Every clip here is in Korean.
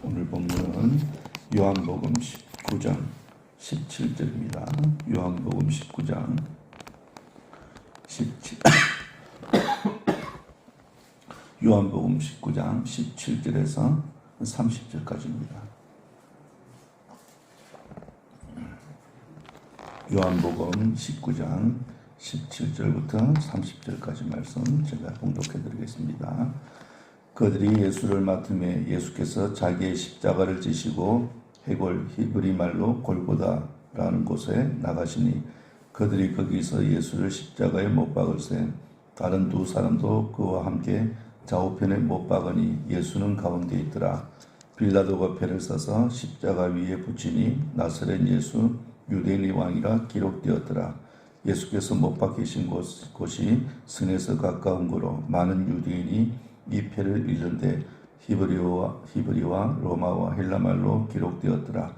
오늘 본문은 요한복음 19장 17절입니다. 요한복음 19장 17 요한복음 19장 17절에서 30절까지입니다. 요한복음 19장 17절부터 30절까지 말씀 제가 봉독해 드리겠습니다. 그들이 예수를 맡음에 예수께서 자기의 십자가를 지시고 해골 히브리 말로 골고다라는 곳에 나가시니 그들이 거기서 예수를 십자가에 못 박을세 다른 두 사람도 그와 함께 좌우편에 못 박으니 예수는 가운데 있더라. 빌라도가 패를 써서 십자가 위에 붙이니 나사렛 예수 유대인의 왕이라 기록되었더라. 예수께서 못 박히신 곳이 성에서 가까운 거로 많은 유대인이 이 패를 읽는데 히브리와 로마와 헬라말로 기록되었더라.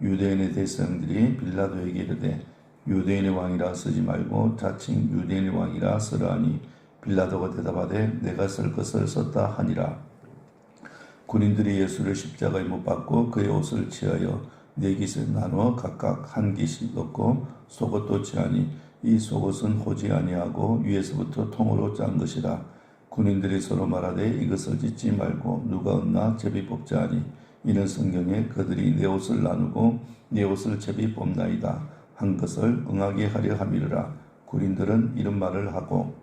유대인의 대성들이 빌라도에게 이르되 유대인의 왕이라 쓰지 말고 자칭 유대인의 왕이라 쓰라 하니 빌라도가 대답하되 내가 쓸 것을 썼다 하니라. 군인들이 예수를 십자가에 못 박고 그의 옷을 취하여 네 깃을 나누어 각각 한 깃씩 넣고 속옷도 취하니 이 속옷은 호지 아니하고 위에서부터 통으로 짠 것이라. 군인들이 서로 말하되 이것을 짓지 말고 누가 얻나 제비 뽑자 하니 이는 성경에 그들이 내 옷을 나누고 내 옷을 제비 뽑나이다 한 것을 응하게 하려 함이르라. 군인들은 이런 말을 하고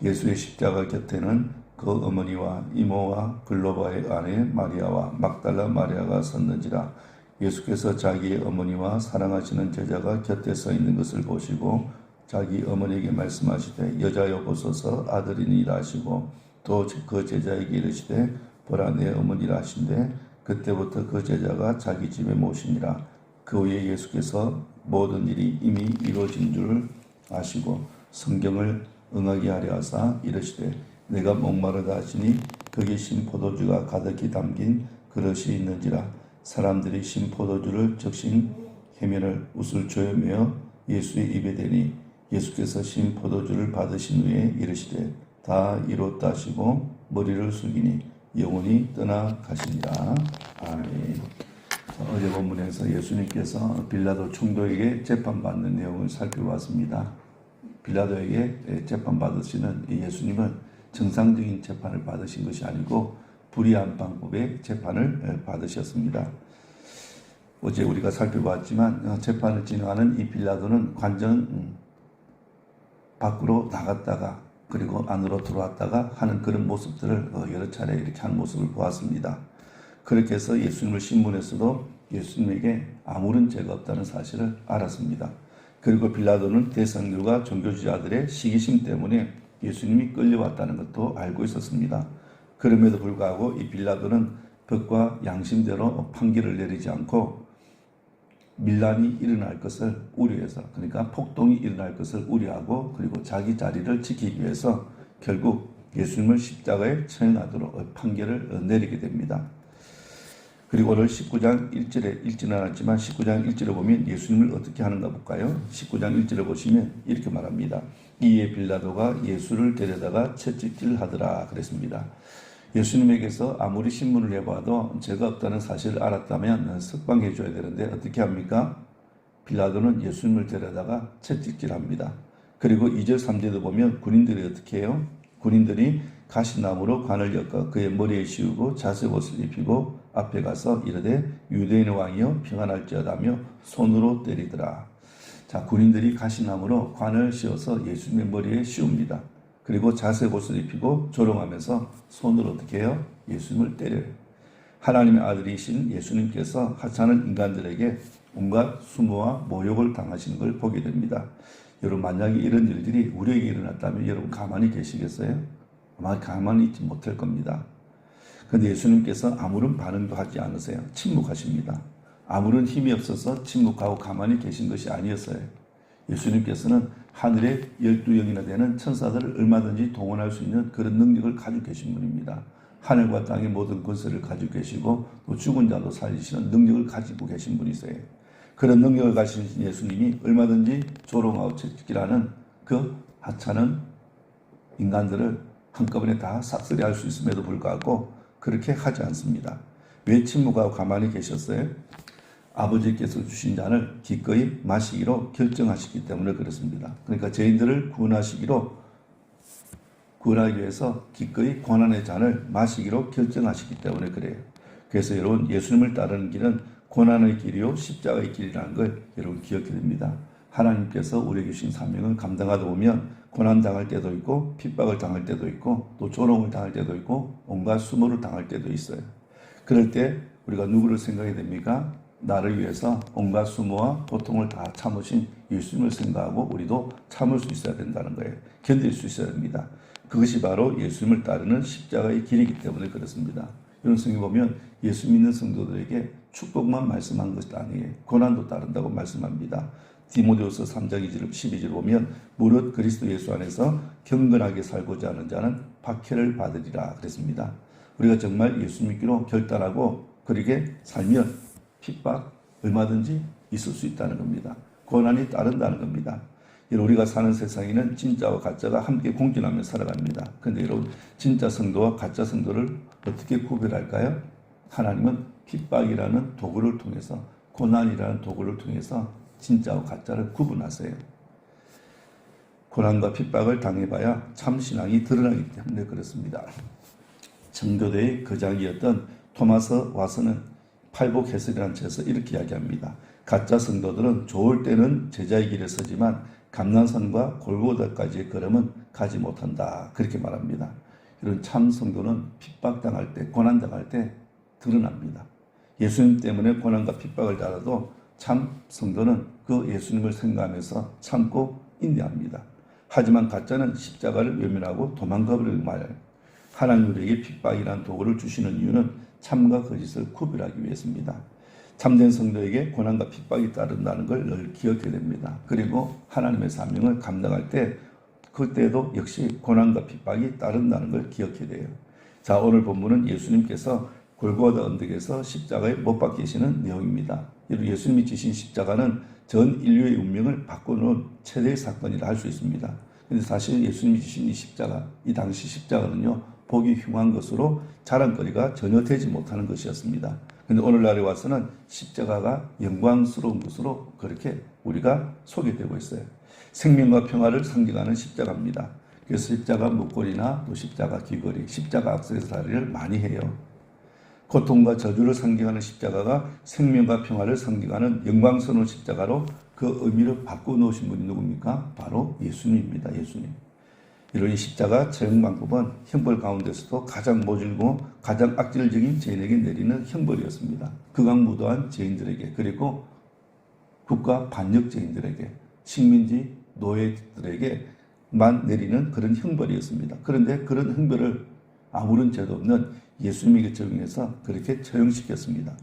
예수의 십자가 곁에는 그 어머니와 이모와 글로바의 아내 마리아와 막달라 마리아가 섰는지라. 예수께서 자기의 어머니와 사랑하시는 제자가 곁에 서 있는 것을 보시고 자기 어머니에게 말씀하시되 여자여 보소서 아들이니라 하시고 또 그 제자에게 이르시되 보라 내 어머니라 하신대 그때부터 그 제자가 자기 집에 모시니라. 그 후에 예수께서 모든 일이 이미 이루어진 줄 아시고 성경을 응하게 하려 하사 이르시되 내가 목마르다 하시니 거기 신 포도주가 가득히 담긴 그릇이 있는지라. 사람들이 신 포도주를 적신 해면을 웃을 조여매어 예수의 입에 대니 예수께서 신 포도주를 받으신 후에 이르시되 다 이뤘다 하시고 머리를 숙이니 영혼이 떠나가시니라. 아멘. 어제 본문에서 예수님께서 빌라도 총독에게 재판받는 내용을 살펴봤습니다. 빌라도에게 재판받으시는 예수님은 정상적인 재판을 받으신 것이 아니고 불의한 방법의 재판을 받으셨습니다. 어제 우리가 살펴봤지만 재판을 진행하는 이 빌라도는 관전 밖으로 나갔다가 그리고 안으로 들어왔다가 하는 그런 모습들을 여러 차례 이렇게 하는 모습을 보았습니다. 그렇게 해서 예수님을 신문에서도 예수님에게 아무런 죄가 없다는 사실을 알았습니다. 그리고 빌라도는 대성들과 종교주의자들의 시기심 때문에 예수님이 끌려왔다는 것도 알고 있었습니다. 그럼에도 불구하고 이 빌라도는 법과 양심대로 판결을 내리지 않고 밀란이 일어날 것을 우려해서 그러니까 폭동이 일어날 것을 우려하고 그리고 자기 자리를 지키기 위해서 결국 예수님을 십자가에 처형하도록 판결을 내리게 됩니다. 그리고 오늘 19장 1절에 읽지는 않았지만 19장 1절에 보면 예수님을 어떻게 하는가 볼까요? 19장 1절에 보시면 이렇게 말합니다. 이에 빌라도가 예수를 데려다가 채찍질 하더라 그랬습니다. 예수님에게서 아무리 신문을 해봐도 죄가 없다는 사실을 알았다면 석방해 줘야 되는데 어떻게 합니까? 빌라도는 예수님을 데려다가 채찍질합니다. 그리고 2절 3절도 보면 군인들이 어떻게 해요? 군인들이 가시나무로 관을 엮어 그의 머리에 씌우고 자색옷을 입히고 앞에 가서 이르되 유대인의 왕이여 평안할지어다며 손으로 때리더라. 자, 군인들이 가시나무로 관을 씌워서 예수님의 머리에 씌웁니다. 그리고 자색옷을 입히고 조롱하면서 손으로 어떻게 해요? 예수님을 때려요. 하나님의 아들이신 예수님께서 하찮은 인간들에게 온갖 수모와 모욕을 당하시는 걸 보게 됩니다. 여러분 만약에 이런 일들이 우리에게 일어났다면 여러분 가만히 계시겠어요? 아마 가만히 있지 못할 겁니다. 그런데 예수님께서 아무런 반응도 하지 않으세요. 침묵하십니다. 아무런 힘이 없어서 침묵하고 가만히 계신 것이 아니었어요. 예수님께서는 하늘에 12영이나 되는 천사들을 얼마든지 동원할 수 있는 그런 능력을 가지고 계신 분입니다. 하늘과 땅의 모든 권세를 가지고 계시고 또 죽은 자도 살리시는 능력을 가지고 계신 분이세요. 그런 능력을 가진 예수님이 얼마든지 조롱하고 채찍질하는 그 하찮은 인간들을 한꺼번에 다 싹쓸이할 수 있음에도 불구하고 그렇게 하지 않습니다. 왜 침묵하고 가만히 계셨어요? 아버지께서 주신 잔을 기꺼이 마시기로 결정하셨기 때문에 그렇습니다. 그러니까 죄인들을 구원하기 위해서 기꺼이 고난의 잔을 마시기로 결정하셨기 때문에 그래요. 그래서 여러분, 예수님을 따르는 길은 고난의 길이요 십자가의 길이라는 걸 여러분 기억해야 됩니다. 하나님께서 우리에게 주신 사명을 감당하다 보면 고난 당할 때도 있고 핍박을 당할 때도 있고 또 조롱을 당할 때도 있고 온갖 수모를 당할 때도 있어요. 그럴 때 우리가 누구를 생각해야 됩니까? 나를 위해서 온갖 수모와 고통을 다 참으신 예수님을 생각하고 우리도 참을 수 있어야 된다는 거예요. 견딜 수 있어야 됩니다. 그것이 바로 예수님을 따르는 십자가의 길이기 때문에 그렇습니다. 이런 성경 보면 예수 믿는 성도들에게 축복만 말씀한 것이 아니에요. 고난도 따른다고 말씀합니다. 디모데후서 3장 12절 보면 무릇 그리스도 예수 안에서 경건하게 살고자 하는 자는 박해를 받으리라 그랬습니다. 우리가 정말 예수 믿기로 결단하고 그렇게 살면 핍박 얼마든지 있을 수 있다는 겁니다. 고난이 따른다는 겁니다. 우리가 사는 세상에는 진짜와 가짜가 함께 공존하며 살아갑니다. 그런데 여러분, 진짜 성도와 가짜 성도를 어떻게 구별할까요? 하나님은 핍박이라는 도구를 통해서, 고난이라는 도구를 통해서 진짜와 가짜를 구분하세요. 고난과 핍박을 당해봐야 참 신앙이 드러나기 때문에 그렇습니다. 청교도의 거장이었던 토마스 와슨은 팔복 해설이라는 책에서 이렇게 이야기합니다. 가짜 성도들은 좋을 때는 제자의 길에 서지만 감난산과 골고다까지의 걸음은 가지 못한다. 그렇게 말합니다. 이런 참 성도는 핍박당할 때, 고난당할 때 드러납니다. 예수님 때문에 고난과 핍박을 당해도 참 성도는 그 예수님을 생각하면서 참고 인내합니다. 하지만 가짜는 십자가를 외면하고 도망가버리는 말이에요. 하나님 우리에게 핍박이라는 도구를 주시는 이유는 참과 거짓을 구별하기 위해서입니다. 참된 성도에게 고난과 핍박이 따른다는 걸 늘 기억해야 됩니다. 그리고 하나님의 사명을 감당할 때 그때도 역시 고난과 핍박이 따른다는 걸 기억해야 돼요. 자, 오늘 본문은 예수님께서 골고다 언덕에서 십자가에 못 박히시는 내용입니다. 예수님이 지신 십자가는 전 인류의 운명을 바꾸는 최대의 사건이라 할 수 있습니다. 그런데 사실 예수님이 지신 이 십자가, 이 당시 십자가는요, 보기 흉한 것으로 자랑거리가 전혀 되지 못하는 것이었습니다. 그런데 오늘날에 와서는 십자가가 영광스러운 것으로 그렇게 우리가 소개되고 있어요. 생명과 평화를 상징하는 십자가입니다. 그래서 십자가 목걸이나 또 십자가 귀걸이, 십자가 액세서리를 많이 해요. 고통과 저주를 상징하는 십자가가 생명과 평화를 상징하는 영광스러운 십자가로 그 의미를 바꿔놓으신 분이 누굽니까? 바로 예수님입니다. 예수님. 이런 이 십자가 처형 방법은 형벌 가운데서도 가장 모질고 가장 악질적인 죄인에게 내리는 형벌이었습니다. 극악무도한 죄인들에게, 그리고 국가 반역 죄인들에게, 식민지 노예들에게만 내리는 그런 형벌이었습니다. 그런데 그런 형벌을 아무런 죄도 없는 예수님에게 적용해서 그렇게 처형시켰습니다.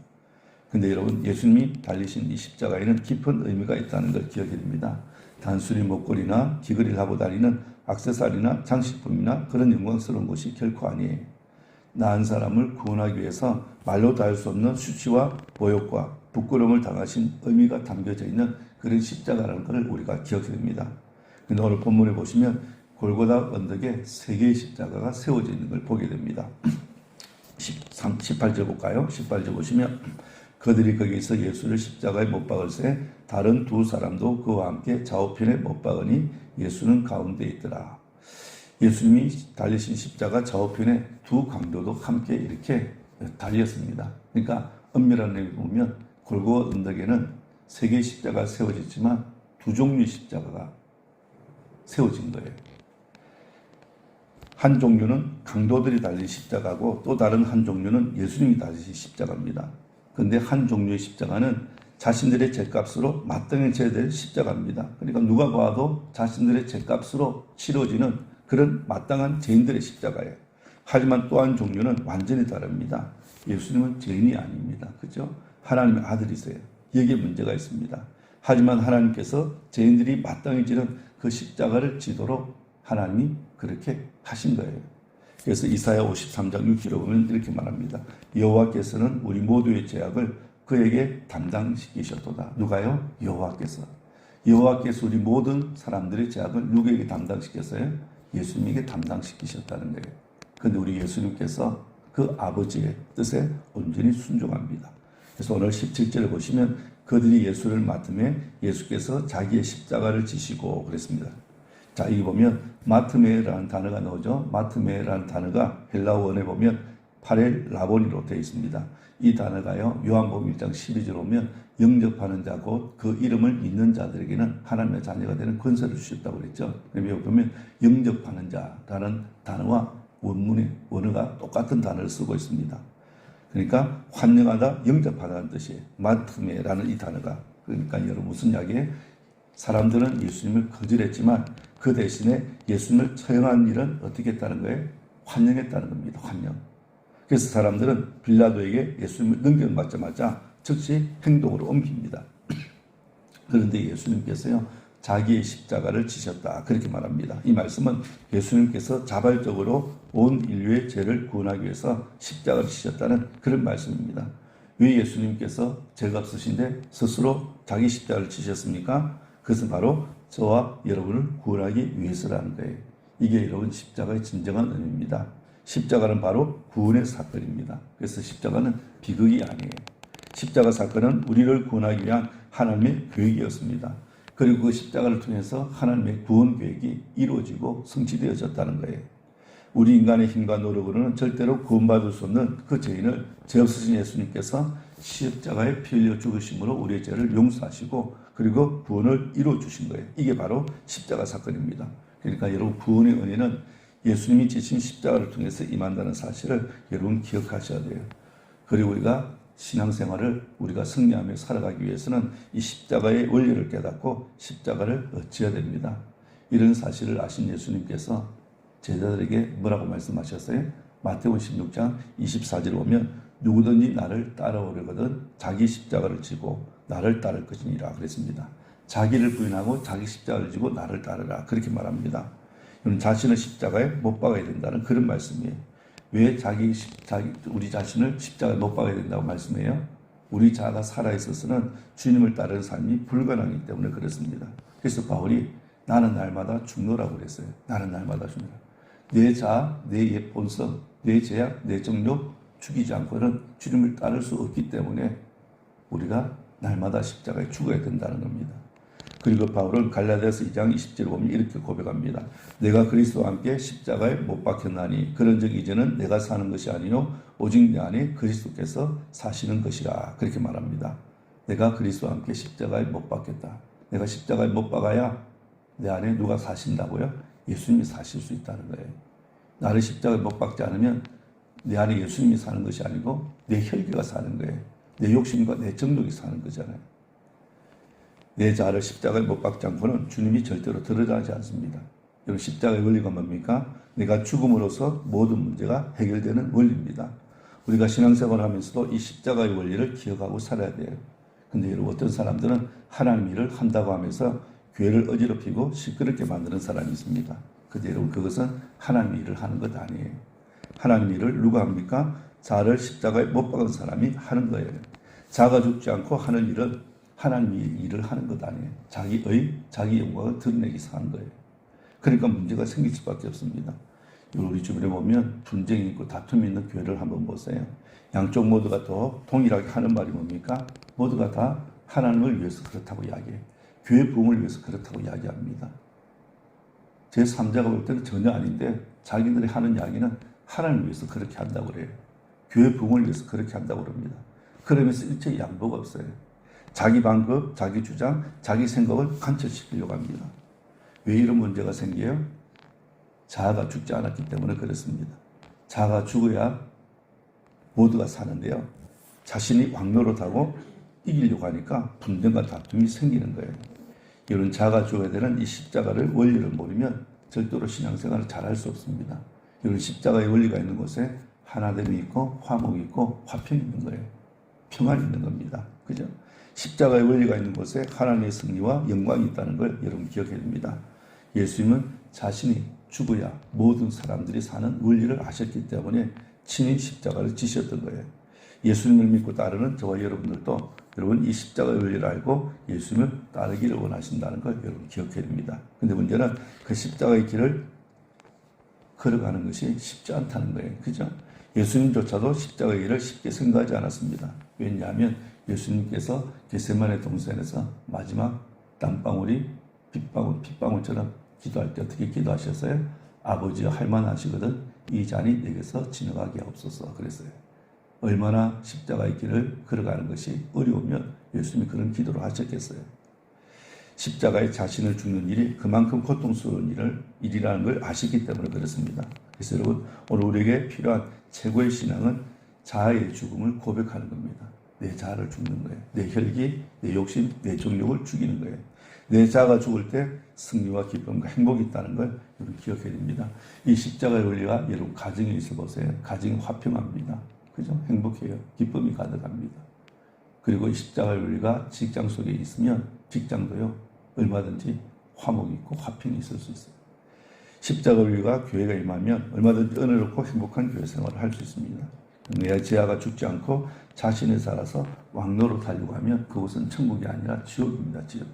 그런데 여러분, 예수님이 달리신 이 십자가에는 깊은 의미가 있다는 걸 기억해야 됩니다. 단순히 목걸이나 귀걸이를 하고 다니는 액세서리나 장식품이나 그런 영광스러운 것이 결코 아니에요. 나은 사람을 구원하기 위해서 말로 다 할 수 없는 수치와 모욕과 부끄러움을 당하신 의미가 담겨져 있는 그런 십자가라는 것을 우리가 기억해야 됩니다. 그런데 오늘 본문에 보시면 골고다 언덕에 세 개의 십자가가 세워져 있는 걸 보게 됩니다. 18절 볼까요? 18절 보시면 그들이 거기서 예수를 십자가에 못 박을새 다른 두 사람도 그와 함께 좌우편에 못 박으니 예수는 가운데 있더라. 예수님이 달리신 십자가 좌우편에 두 강도도 함께 이렇게 달렸습니다. 그러니까 엄밀한 의미로 보면 골고다 언덕에는 세 개의 십자가가 세워졌지만 두 종류의 십자가가 세워진 거예요. 한 종류는 강도들이 달린 십자가고 또 다른 한 종류는 예수님이 달리신 십자가입니다. 그런데 한 종류의 십자가는 자신들의 죄값으로 마땅히 져야 될 십자가입니다. 그러니까 누가 봐도 자신들의 죄값으로 치러지는 그런 마땅한 죄인들의 십자가예요. 하지만 또 한 종류는 완전히 다릅니다. 예수님은 죄인이 아닙니다. 그죠? 하나님의 아들이세요. 여기에 문제가 있습니다. 하지만 하나님께서 죄인들이 마땅히 지는 그 십자가를 지도록 하나님이 그렇게 하신 거예요. 그래서 이사야 53장 6절에 보면 이렇게 말합니다. 여호와께서는 우리 모두의 죄악을 그에게 담당시키셨도다. 누가요? 여호와께서. 여호와께서 우리 모든 사람들의 죄악을 누구에게 담당시켰어요? 예수님에게 담당시키셨다는 거예요. 그런데 우리 예수님께서 그 아버지의 뜻에 온전히 순종합니다. 그래서 오늘 17절을 보시면 그들이 예수를 맡음에 예수께서 자기의 십자가를 지시고 그랬습니다. 자, 여기 보면 마트메라는 단어가 나오죠. 마트메라는 단어가 헬라어원에 보면 파렐 라보니로 되어 있습니다. 이 단어가요, 요한복음 1장 12절 보면 영접하는 자 곧 그 이름을 믿는 자들에게는 하나님의 자녀가 되는 권세를 주셨다고 그랬죠. 여기 보면 영접하는 자라는 단어와 원문의 원어가 똑같은 단어를 쓰고 있습니다. 그러니까 환영하다, 영접하다는 뜻이에요. 마트메라는 이 단어가. 그러니까 여러분 무슨 이야기예요? 사람들은 예수님을 거절했지만 그 대신에 예수님을 처형한 일은 어떻게 했다는 거예요? 환영했다는 겁니다. 환영. 그래서 사람들은 빌라도에게 예수님을 넘겨받자마자 즉시 행동으로 옮깁니다. 그런데 예수님께서요, 자기의 십자가를 지셨다. 그렇게 말합니다. 이 말씀은 예수님께서 자발적으로 온 인류의 죄를 구원하기 위해서 십자가를 지셨다는 그런 말씀입니다. 왜 예수님께서 죄가 없으신데 스스로 자기 십자가를 지셨습니까? 그것은 바로 저와 여러분을 구원하기 위해서라는 거예요. 이게 여러분 십자가의 진정한 의미입니다. 십자가는 바로 구원의 사건입니다. 그래서 십자가는 비극이 아니에요. 십자가 사건은 우리를 구원하기 위한 하나님의 계획이었습니다. 그리고 그 십자가를 통해서 하나님의 구원 계획이 이루어지고 성취되어졌다는 거예요. 우리 인간의 힘과 노력으로는 절대로 구원받을 수 없는 그 죄인을 죄 없으신 예수님께서 십자가에 피 흘려 죽으심으로 우리의 죄를 용서하시고 그리고 구원을 이루어 주신 거예요. 이게 바로 십자가 사건입니다. 그러니까 여러분 구원의 은혜는 예수님이 지신 십자가를 통해서 임한다는 사실을 여러분 기억하셔야 돼요. 그리고 우리가 신앙생활을 우리가 승리하며 살아가기 위해서는 이 십자가의 원리를 깨닫고 십자가를 어찌해야 됩니다. 이런 사실을 아신 예수님께서 제자들에게 뭐라고 말씀하셨어요? 마태복음 16장 24절에 보면 누구든지 나를 따라오려거든 자기 십자가를 지고 나를 따를 것이니라 그랬습니다. 자기를 부인하고 자기 십자가를 지고 나를 따르라 그렇게 말합니다. 자신을 십자가에 못 박아야 된다는 그런 말씀이에요. 왜 우리 자신을 십자가에 못 박아야 된다고 말씀해요? 우리 자아가 살아있어서는 주님을 따르는 삶이 불가능하기 때문에 그렇습니다. 그래서 바울이 나는 날마다 죽노라고 그랬어요. 나는 날마다 죽노라. 내 자아, 내 옛 본성, 내 죄악, 내 정욕 죽이지 않고는 주님을 따를 수 없기 때문에 우리가 날마다 십자가에 죽어야 된다는 겁니다. 그리고 바울은 갈라디아서 2장 20절을 보면 이렇게 고백합니다. 내가 그리스도와 함께 십자가에 못 박혔나니 그런즉 이제는 내가 사는 것이 아니요 오직 내 안에 그리스도께서 사시는 것이라 그렇게 말합니다. 내가 그리스도와 함께 십자가에 못 박혔다. 내가 십자가에 못 박아야 내 안에 누가 사신다고요? 예수님이 사실 수 있다는 거예요. 나를 십자가에 못 박지 않으면 내 안에 예수님이 사는 것이 아니고 내 혈기가 사는 거예요. 내 욕심과 내 정욕이 사는 거잖아요. 내 자아를 십자가에 못 박지 않고는 주님이 절대로 드러나지 않습니다. 여러분 십자가의 원리가 뭡니까? 내가 죽음으로써 모든 문제가 해결되는 원리입니다. 우리가 신앙생활을 하면서도 이 십자가의 원리를 기억하고 살아야 돼요. 근데 여러분 어떤 사람들은 하나님 일을 한다고 하면서 교회를 어지럽히고 시끄럽게 만드는 사람이 있습니다. 근데 여러분 그것은 하나님 일을 하는 것 아니에요. 하나님 일을 누가 합니까? 자아를 십자가에 못 박은 사람이 하는 거예요. 자아가 죽지 않고 하는 일은 하나님이 일을 하는 것 아니에요. 자기 영광을 드러내기 위해서 하는 거예요. 그러니까 문제가 생길 수밖에 없습니다. 우리 주변에 보면 분쟁이 있고 다툼이 있는 교회를 한번 보세요. 양쪽 모두가 또 동일하게 하는 말이 뭡니까? 모두가 다 하나님을 위해서 그렇다고 이야기해요. 교회 부흥을 위해서 그렇다고 이야기합니다. 제3자가 볼 때는 전혀 아닌데 자기들이 하는 이야기는 하나님을 위해서 그렇게 한다고 그래요. 교회 부흥을 위해서 그렇게 한다고 그럽니다. 그러면서 일체 양보가 없어요. 자기 방법, 자기 주장, 자기 생각을 관철시키려고 합니다. 왜 이런 문제가 생겨요? 자아가 죽지 않았기 때문에 그렇습니다. 자아가 죽어야 모두가 사는데요. 자신이 왕노릇하고 이기려고 하니까 분쟁과 다툼이 생기는 거예요. 이런 자아가 죽어야 되는 이 십자가를 원리를 모르면 절대로 신앙생활을 잘할 수 없습니다. 이런 십자가의 원리가 있는 곳에 하나됨이 있고 화목이 있고 화평이 있는 거예요. 평안이 있는 겁니다. 그죠? 십자가의 원리가 있는 곳에 하나님의 승리와 영광이 있다는 걸 여러분 기억해야 됩니다. 예수님은 자신이 죽어야 모든 사람들이 사는 원리를 아셨기 때문에 친히 십자가를 지셨던 거예요. 예수님을 믿고 따르는 저와 여러분들도 여러분 이 십자가의 원리를 알고 예수님을 따르기를 원하신다는 걸 여러분 기억해야 됩니다. 근데 문제는 그 십자가의 길을 걸어가는 것이 쉽지 않다는 거예요. 그죠? 예수님조차도 십자가의 일을 쉽게 생각하지 않았습니다. 왜냐하면 예수님께서 겟세마네 동산에서 마지막 땀방울이 핏방울처럼 기도할 때 어떻게 기도하셨어요? 아버지여 할만하시거든 이 잔이 내게서 지나가게 하옵소서 그랬어요. 얼마나 십자가의 길을 걸어가는 것이 어려우면 예수님이 그런 기도를 하셨겠어요. 십자가에 자신을 죽는 일이 그만큼 고통스러운 일이라는 걸 아시기 때문에 그렇습니다. 그래서 여러분 오늘 우리에게 필요한 최고의 신앙은 자아의 죽음을 고백하는 겁니다. 내 자아를 죽는 거예요. 내 혈기, 내 욕심, 내 정욕을 죽이는 거예요. 내 자아가 죽을 때 승리와 기쁨과 행복이 있다는 걸 여러분 기억해야 됩니다. 이 십자가의 원리가 여러분 가정에 있어 보세요. 가정이 화평합니다. 그죠? 행복해요. 기쁨이 가득합니다. 그리고 이 십자가의 원리가 직장 속에 있으면 직장도요 얼마든지 화목이 있고 화평이 있을 수 있어요. 십자가 원리가 교회가 임하면 얼마든지 은혜롭고 행복한 교회 생활을 할 수 있습니다. 내 지하가 죽지 않고 자신을 살아서 왕노로 달려고 하면 그곳은 천국이 아니라 지옥입니다. 지옥.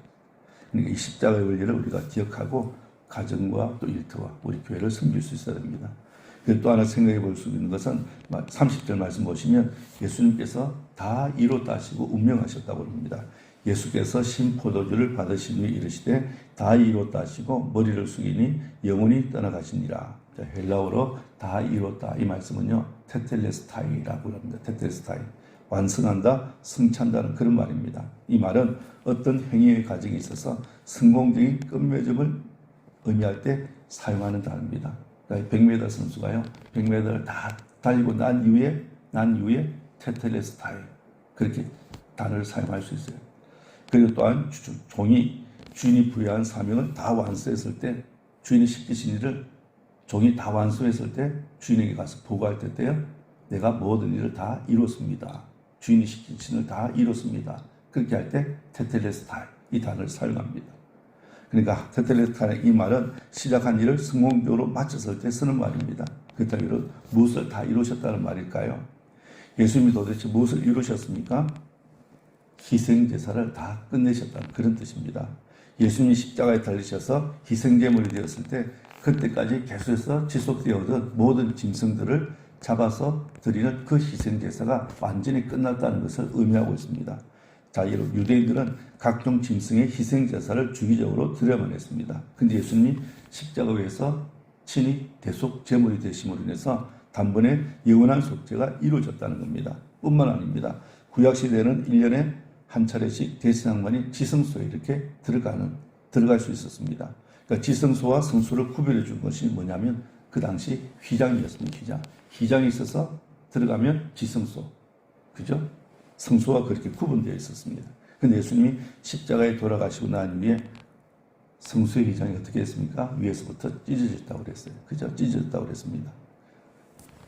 그러니까 이 십자가의 원리를 우리가 기억하고 가정과 또 일터와 우리 교회를 섬길 수 있어야 됩니다. 또 하나 생각해 볼 수 있는 것은 30절 말씀 보시면 예수님께서 다 이뤘다 하시고 운명하셨다고 합니다. 예수께서 신포도주를 받으신 후에 이르시되 다 이뤘다 하시고 머리를 숙이니 영혼이 떠나가시니라. 헬라어로 다 이뤘다 이 말씀은요 테텔레스타이라고 합니다. 테텔레스타이 완성한다, 승찬다는 그런 말입니다. 이 말은 어떤 행위의 과정에 있어서 성공적인 끝맺음을 의미할 때 사용하는 단어입니다. 그러니까 100m 선수가요 100m를 다 달리고 난 이후에 테텔레스타이 그렇게 단어를 사용할 수 있어요. 그리고 또한 종이 주인이 부여한 사명을 다 완수했을 때 주인이 시키신 일을 종이 다 완수했을 때 주인에게 가서 보고할 때요 내가 모든 일을 다 이뤘습니다. 주인이 시키신 일을 다 이뤘습니다. 그렇게 할 때 테텔레스타이 이 단어를 사용합니다. 그러니까 테텔레스타이 이 말은 시작한 일을 성공적으로 마쳤을 때 쓰는 말입니다. 그렇다면 무엇을 다 이루셨다는 말일까요? 예수님이 도대체 무엇을 이루셨습니까? 희생제사를 다 끝내셨다는 그런 뜻입니다. 예수님이 십자가에 달리셔서 희생제물이 되었을 때 그때까지 계속해서 지속되어오던 모든 짐승들을 잡아서 드리는 그 희생제사가 완전히 끝났다는 것을 의미하고 있습니다. 자, 여러분 유대인들은 각종 짐승의 희생제사를 주기적으로 드려야만 했습니다. 근데 예수님이 십자가 위에서 친히 대속 제물이 되심으로 인해서 단번에 영원한 속죄가 이루어졌다는 겁니다. 뿐만 아닙니다. 구약시대에는 1년에 한 차례씩 대제사장만이 지성소에 이렇게 들어갈 수 있었습니다. 그러니까 지성소와 성소를 구별해 준 것이 뭐냐면 그 당시 휘장이었습니다. 휘장이 있어서 들어가면 지성소, 그죠? 성소와 그렇게 구분되어 있었습니다. 그런데 예수님이 십자가에 돌아가시고 난 후에 성소의 휘장이 어떻게 했습니까? 위에서부터 찢어졌다고 그랬어요. 그죠? 찢어졌다고 그랬습니다.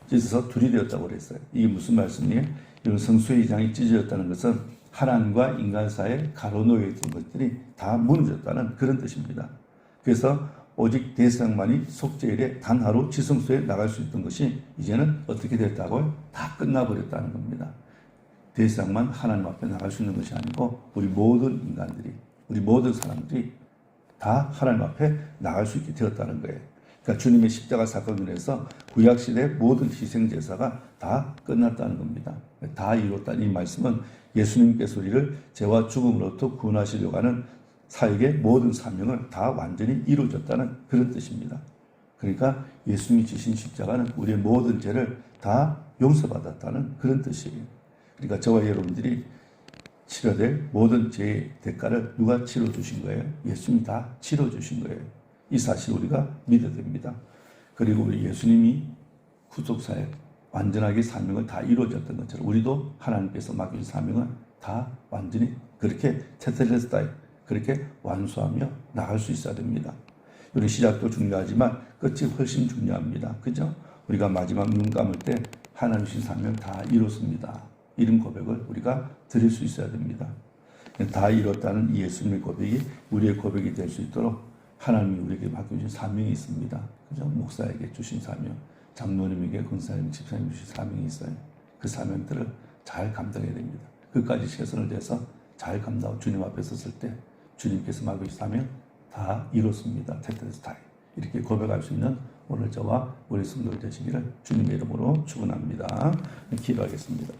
찢어서 둘이 되었다고 그랬어요. 이게 무슨 말씀이에요? 이런 성소의 휘장이 찢어졌다는 것은 하나님과 인간 사이에 가로놓여 있던 것들이 다 무너졌다는 그런 뜻입니다. 그래서 오직 대제사장만이 속죄일에 단 하루 지성소에 나갈 수 있던 것이 이제는 어떻게 됐다고요? 다 끝나버렸다는 겁니다. 대제사장만 하나님 앞에 나갈 수 있는 것이 아니고 우리 모든 인간들이, 우리 모든 사람들이 다 하나님 앞에 나갈 수 있게 되었다는 거예요. 그러니까 주님의 십자가 사건으로 해서 구약시대의 모든 희생제사가 다 끝났다는 겁니다. 다 이뤘다는 이 말씀은 예수님께서 우리를 죄와 죽음으로부터 구원하시려고 하는 사역의 모든 사명을 다 완전히 이루어졌다는 그런 뜻입니다. 그러니까 예수님이 지신 십자가는 우리의 모든 죄를 다 용서받았다는 그런 뜻이에요. 그러니까 저와 여러분들이 치러될 모든 죄의 대가를 누가 치러주신 거예요? 예수님이 다 치러주신 거예요. 이 사실 우리가 믿어야 됩니다. 그리고 우리 예수님이 구속사역 완전하게 사명을 다 이루어졌던 것처럼 우리도 하나님께서 맡긴 사명을 다 완전히 그렇게 테텔레스타이 그렇게 완수하며 나갈 수 있어야 됩니다. 우리 시작도 중요하지만 끝이 훨씬 중요합니다. 그죠? 우리가 마지막 눈 감을 때 하나님 주신 사명 다 이뤘습니다. 이런 고백을 우리가 드릴 수 있어야 됩니다. 다 이뤘다는 예수님의 고백이 우리의 고백이 될 수 있도록 하나님이 우리에게 맡겨주신 사명이 있습니다. 그죠? 목사에게 주신 사명, 장로님에게 권사님, 집사님 주신 사명이 있어요. 그 사명들을 잘 감당해야 됩니다. 그까지 최선을 다해서 잘 감당하고 주님 앞에 섰을 때 주님께서 맡겨주신 사명 다 이뤘습니다. 테텔레스타이 이렇게 고백할 수 있는 오늘 저와 우리 성도 되시기를 주님의 이름으로 축원합니다. 기도하겠습니다.